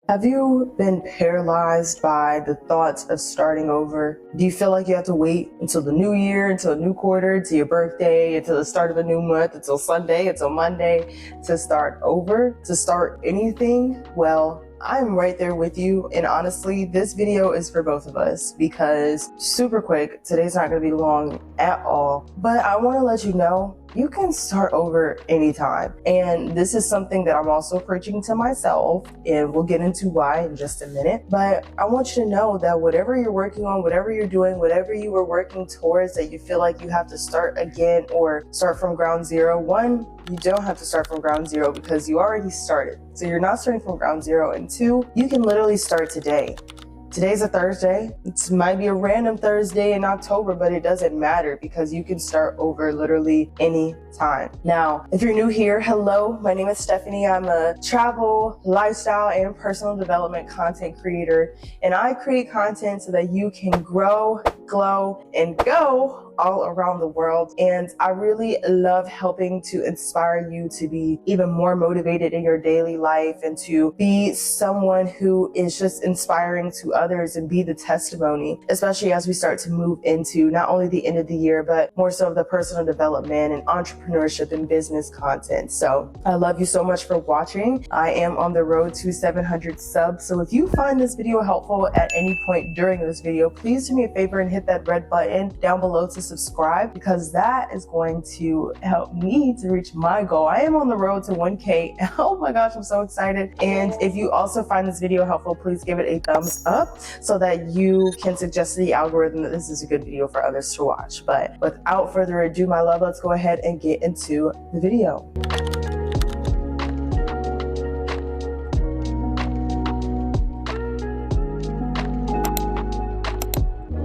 Have you been paralyzed by the thoughts of starting over? Do you feel like you have to wait until the new year, until a new quarter, until your birthday, until the start of a new month, until Sunday, until Monday to start over, to start anything? Well, I'm right there with you, and honestly, this video is for both of us because super quick, today's not going to be long at all, but I want to let you know you can start over anytime. And this is something that I'm also preaching to myself, and we'll get into why in just a minute. But I want you to know that whatever you're working on, whatever you're doing, whatever you were working towards that you feel like you have to start again or start from ground zero, one, you don't have to start from ground zero because you already started. So you're not starting from ground zero. And two, you can literally start today. Today's a Thursday. It might be a random Thursday in October, but it doesn't matter because you can start over literally any time. Now, if you're new here, hello, my name is StephaNena. I'm a travel, lifestyle, and personal development content creator, and I create content so that you can grow, glow, and go all around the world. And I really love helping to inspire you to be even more motivated in your daily life and to be someone who is just inspiring to others and be the testimony, especially as we start to move into not only the end of the year, but more so of the personal development and entrepreneurship and business content. So I love you so much for watching. I am on the road to 700 subs. So if you find this video helpful at any point during this video, please do me a favor and hit that red button down below to subscribe, because that is going to help me to reach my goal. I am on the road to 1K. Oh my gosh, I'm so excited. And if you also find this video helpful, please give it a thumbs up so that you can suggest to the algorithm that this is a good video for others to watch. But without further ado, my love, let's go ahead and get into the video.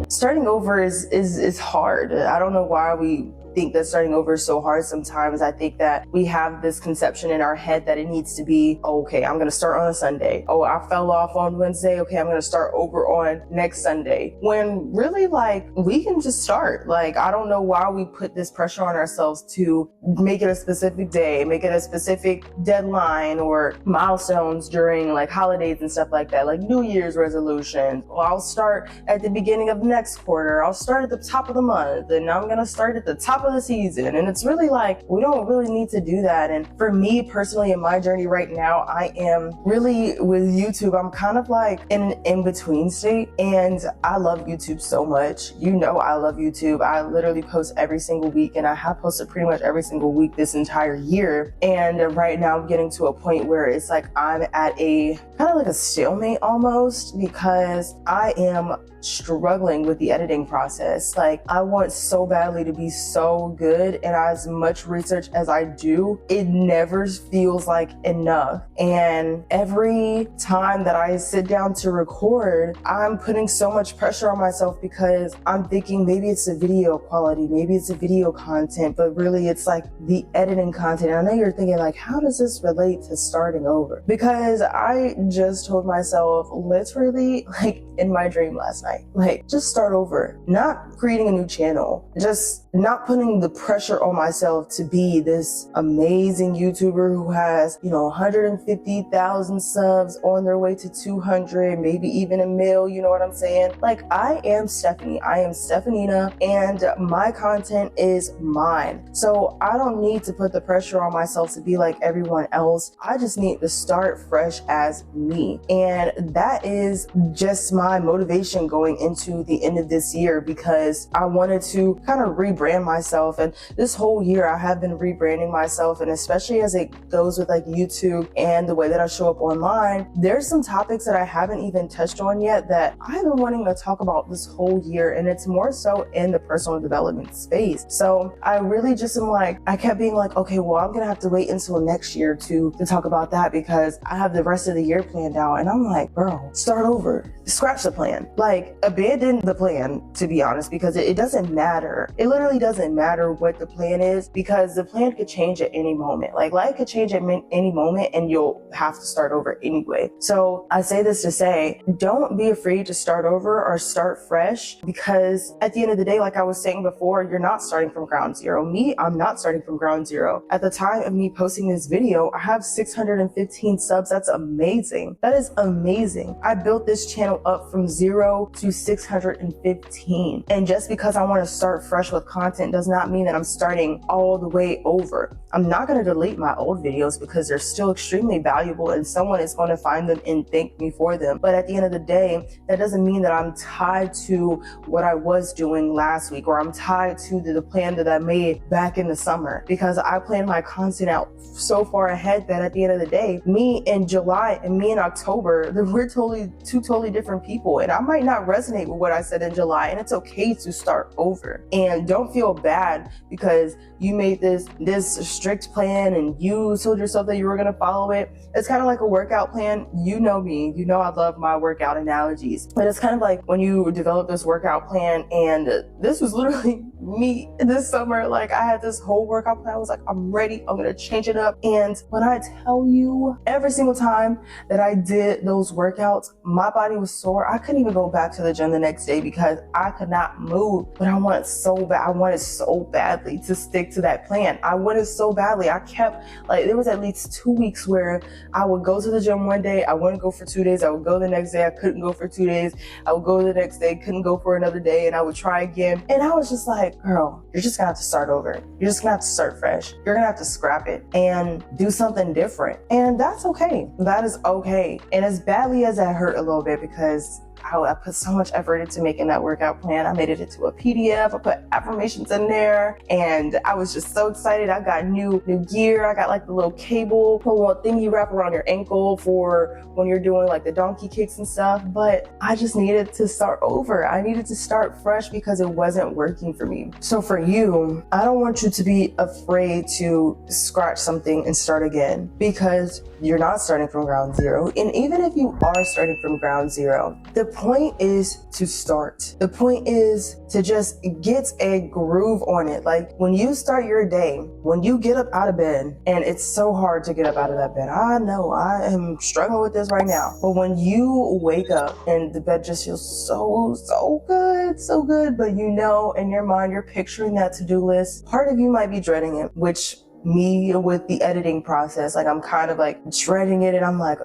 Starting over is hard. I don't know why we think that starting over is so hard sometimes. I think that we have this conception in our head that it needs to be, oh, okay, I'm gonna start on a Sunday. Oh, I fell off on Wednesday. Okay, I'm gonna start over on next Sunday. When really, like, we can just start. Like, I don't know why we put this pressure on ourselves to make it a specific day, make it a specific deadline or milestones during like holidays and stuff like that, like New Year's resolutions. Well, I'll start at the beginning of next quarter. I'll start at the top of the month, and I'm gonna start at the top of the season. And it's really like, we don't really need to do that. And for me personally, in my journey right now, I am really with YouTube, I'm kind of like in an in-between state, and I love YouTube so much. You know, I love YouTube. I literally post every single week, and I have posted pretty much every single week this entire year. And right now I'm getting to a point where it's like I'm at a kind of like a stalemate almost, because I am struggling with the editing process. Like, I want so badly to be so good, and as much research as I do, it never feels like enough. And every time that I sit down to record, I'm putting so much pressure on myself because I'm thinking maybe it's the video quality, maybe it's the video content, but really it's like the editing content. And I know you're thinking like, how does this relate to starting over? Because I just told myself literally, like in my dream last night, like, just start over. Not creating a new channel, just not putting the pressure on myself to be this amazing YouTuber who has, 150,000 subs on their way to 200, maybe even a mil, you know what I'm saying? Like, I am Stephanie, I am StephaNena, and my content is mine. So I don't need to put the pressure on myself to be like everyone else. I just need to start fresh as me. And that is just my motivation going into the end of this year, because I wanted to kind of rebrand myself. And this whole year I have been rebranding myself, and especially as it goes with like YouTube and the way that I show up online, there's some topics that I haven't even touched on yet that I've been wanting to talk about this whole year, and it's more so in the personal development space. So I really just am like, I kept being like, okay, well, I'm gonna have to wait until next year to talk about that because I have the rest of the year planned out. And I'm like, girl, start over, scratch the plan, like abandon the plan, to be honest, because it doesn't matter. It literally really doesn't matter what the plan is, because the plan could change at any moment. Like life could change at any moment and you'll have to start over anyway. So I say this to say, don't be afraid to start over or start fresh, because at the end of the day, like I was saying before, you're not starting from ground zero. Me, I'm not starting from ground zero. At the time of me posting this video, I have 615 subs. That's amazing. That is amazing. I built this channel up from 0 to 615. And just because I want to start fresh with content does not mean that I'm starting all the way over. I'm not going to delete my old videos because they're still extremely valuable and someone is going to find them and thank me for them. But at the end of the day, that doesn't mean that I'm tied to what I was doing last week, or I'm tied to the plan that I made back in the summer, because I planned my content out so far ahead that at the end of the day, me in July and me in October, we're two totally different people. And I might not resonate with what I said in July, and it's okay to start over. And don't feel bad because you made this strict plan and you told yourself that you were going to follow it. It's kind of like a workout plan. You know me, you know I love my workout analogies, but it's kind of like when you develop this workout plan, and this was literally me this summer. Like I had this whole workout plan. I was like, I'm ready, I'm gonna change it up. And when I tell you, every single time that I did those workouts, my body was sore. I couldn't even go back to the gym the next day because I could not move. But I wanted so badly to stick to that plan. I wanted so badly. I kept, like, there was at least 2 weeks where I would go to the gym one day, I wouldn't go for 2 days, I would go the next day, I couldn't go for 2 days, I would go the next day, couldn't go for another day, and I would try again. And I was just like, girl, you're just gonna have to start over. You're just gonna have to start fresh. You're gonna have to scrap it and do something different. And that's okay. That is okay. And as badly as that hurt a little bit, because I put so much effort into making that workout plan. I made it into a PDF. I put affirmations in there, and I was just so excited. I got new gear. I got like the little cable, the little thing you wrap around your ankle for when you're doing like the donkey kicks and stuff. But I just needed to start over. I needed to start fresh because it wasn't working for me. So for you, I don't want you to be afraid to scratch something and start again, because you're not starting from ground zero. And even if you are starting from ground zero, the point is to start. The point is to just get a groove on it. Like when you start your day, when you get up out of bed, and it's so hard to get up out of that bed. I know I am struggling with this right now. But when you wake up and the bed just feels so good, but you know, in your mind, you're picturing that to-do list. Part of you might be dreading it, which me with the editing process, like I'm kind of like dreading it, and I'm like,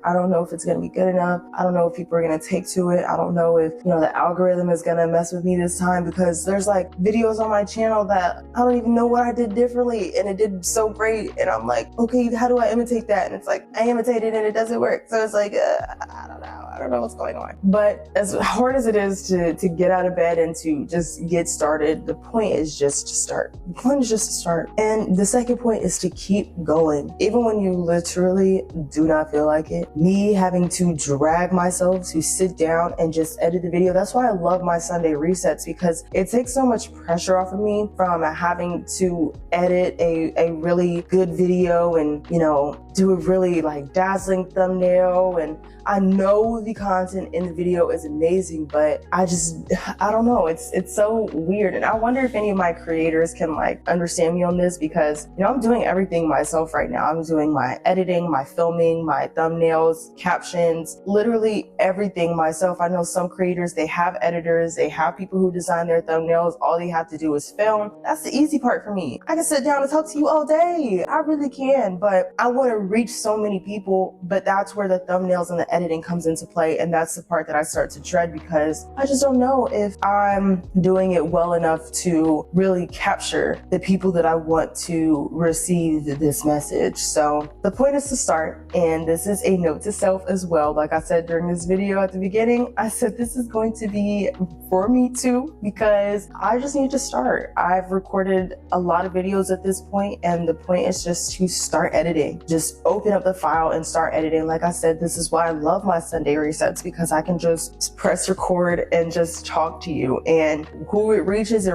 I don't know if it's gonna be good enough. I don't know if people are gonna take to it. I don't know if, you know, the algorithm is gonna mess with me this time, because there's like videos on my channel that I don't even know what I did differently and it did so great, and I'm like, okay, how do I imitate that? And it's like I imitated and it doesn't work. So it's like I don't know what's going on. But as hard as it is to get out of bed and to just get started, the point is just to start. The point is just to start. And the second point is to keep going. Even when you literally do not feel like it. Me having to drag myself to sit down and just edit the video. That's why I love my Sunday resets, because it takes so much pressure off of me from having to edit a really good video and, you know, do a really like dazzling thumbnail. And I know the content in the video is amazing, but I don't know. It's so weird. And I wonder if any of my creators can like understand me on this, because, you know, I'm doing everything myself right now. I'm doing my editing, my filming, my thumbnails, captions, literally everything myself. I know some creators, they have editors, they have people who design their thumbnails. All they have to do is film. That's the easy part for me. I can sit down and talk to you all day. I really can, but I want to reach so many people. But that's where the thumbnails and the editing comes into play. And that's the part that I start to dread, because I just don't know if I'm doing it well enough to really capture the people that I want to receive this message. So the point is to start. And this is a note to self as well. Like I said during this video at the beginning, I said this is going to be for me too, because I just need to start. I've recorded a lot of videos at this point, and the point is just to start editing. Just just open up the file and start editing. Like I said, this is why I love my Sunday resets, because I can just press record and just talk to you, and who it reaches,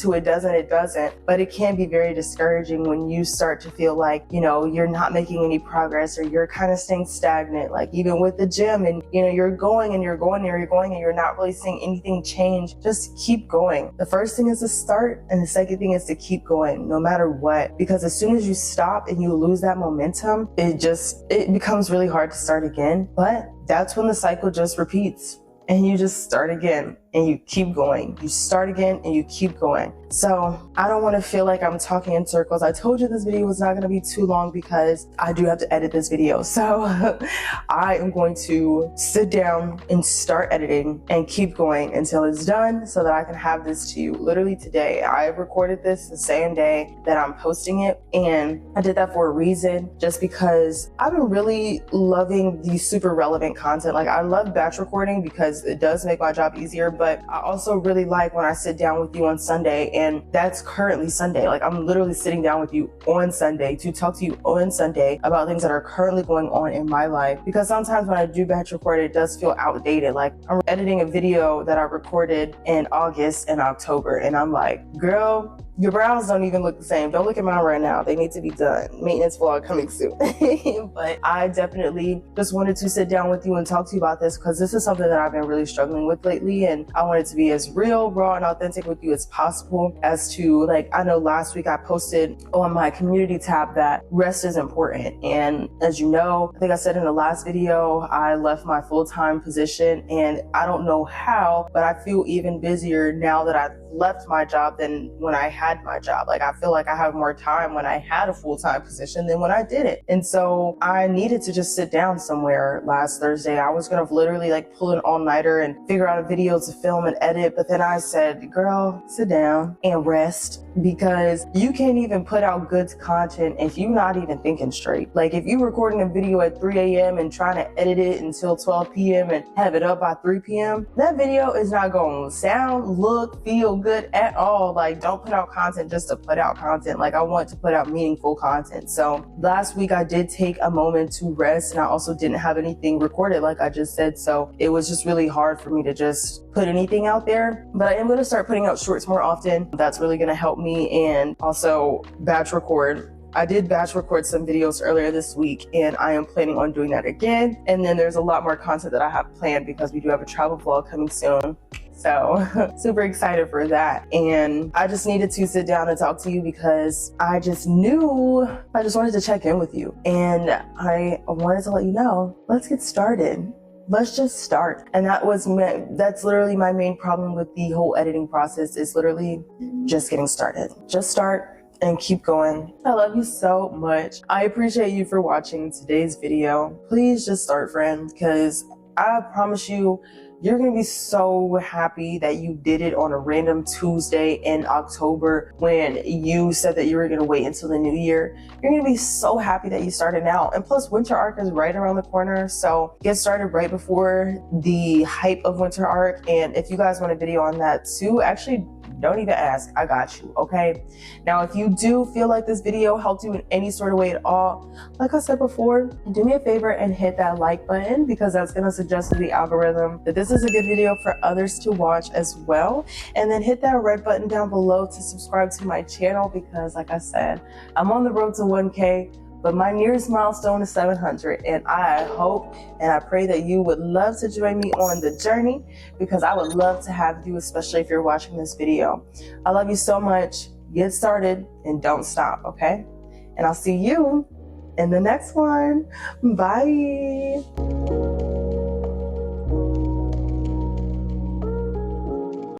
who it doesn't. But it can be very discouraging when you start to feel like, you know, you're not making any progress, or you're kind of staying stagnant. Like even with the gym, and you know, you're going and you're going and you're not really seeing anything change. Just keep going. The first thing is to start, and the second thing is to keep going no matter what, because as soon as you stop and you lose that momentum, it becomes really hard to start again. But that's when the cycle just repeats, and you just start again and you keep going. You start again and you keep going. So I don't want to feel like I'm talking in circles. I told you this video was not going to be too long because I do have to edit this video. So I am going to sit down and start editing and keep going until it's done, so that I can have this to you literally today. I recorded this the same day that I'm posting it, and I did that for a reason, just because I've been really loving the super relevant content. Like I love batch recording because it does make my job easier, but I also really like when I sit down with you on Sunday, and that's currently Sunday. Like I'm literally sitting down with you on Sunday to talk to you on Sunday about things that are currently going on in my life. Because sometimes when I do batch record, it does feel outdated. Like I'm editing a video that I recorded in August and October, and I'm like, girl, your brows don't even look the same. Don't look at mine right now. They need to be done. Maintenance vlog coming soon. But I definitely just wanted to sit down with you and talk to you about this, because this is something that I've been really struggling with lately, and I wanted to be as real, raw, and authentic with you as possible. As to, like, I know last week I posted on my community tab that rest is important, and as you know, I think I said in the last video, I left my full-time position, and I don't know how, but I feel even busier now that I've left my job than when I had my job. Like I feel like I have more time when I had a full-time position than when I didn't. And so I needed to just sit down somewhere last Thursday. I was gonna literally like pull an all-nighter and figure out a video to film and edit, but then I said, girl, sit down and rest, because you can't even put out good content if you're not even thinking straight. Like if you're recording a video at 3 a.m. and trying to edit it until 12 p.m. and have it up by 3 p.m., that video is not going to sound, look, feel good at all. Like don't put out content just to put out content. Like I want to put out meaningful content. So last week I did take a moment to rest, and I also didn't have anything recorded like I just said. So it was just really hard for me to just put anything out there, but I am going to start putting out shorts more often. That's really going to help me, and also batch record. I did batch record some videos earlier this week, and I am planning on doing that again. And then there's a lot more content that I have planned, because we do have a travel vlog coming soon. So super excited for that. And I just needed to sit down and talk to you, because I just wanted to check in with you, and I wanted to let you know, let's get started. Let's just start. And that's literally my main problem with the whole editing process, is literally just getting started. Just start and keep going. I love you so much. I appreciate you for watching today's video. Please just start, friend, because I promise you, you're gonna be so happy that you did it on a random Tuesday in October when you said that you were gonna wait until the new year. You're gonna be so happy that you started now. And plus, Winter Arc is right around the corner, so get started right before the hype of Winter Arc. And if you guys want a video on that too, actually, don't even ask, I got you, okay? Now, if you do feel like this video helped you in any sort of way at all, like I said before, do me a favor and hit that like button, because that's gonna suggest to the algorithm that this is a good video for others to watch as well. And then hit that red button down below to subscribe to my channel, because like I said, I'm on the road to 1K, but my nearest milestone is 700, and I hope and I pray that you would love to join me on the journey, because I would love to have you, especially if you're watching this video. I love you so much. Get started and don't stop, okay? And I'll see you in the next one. Bye.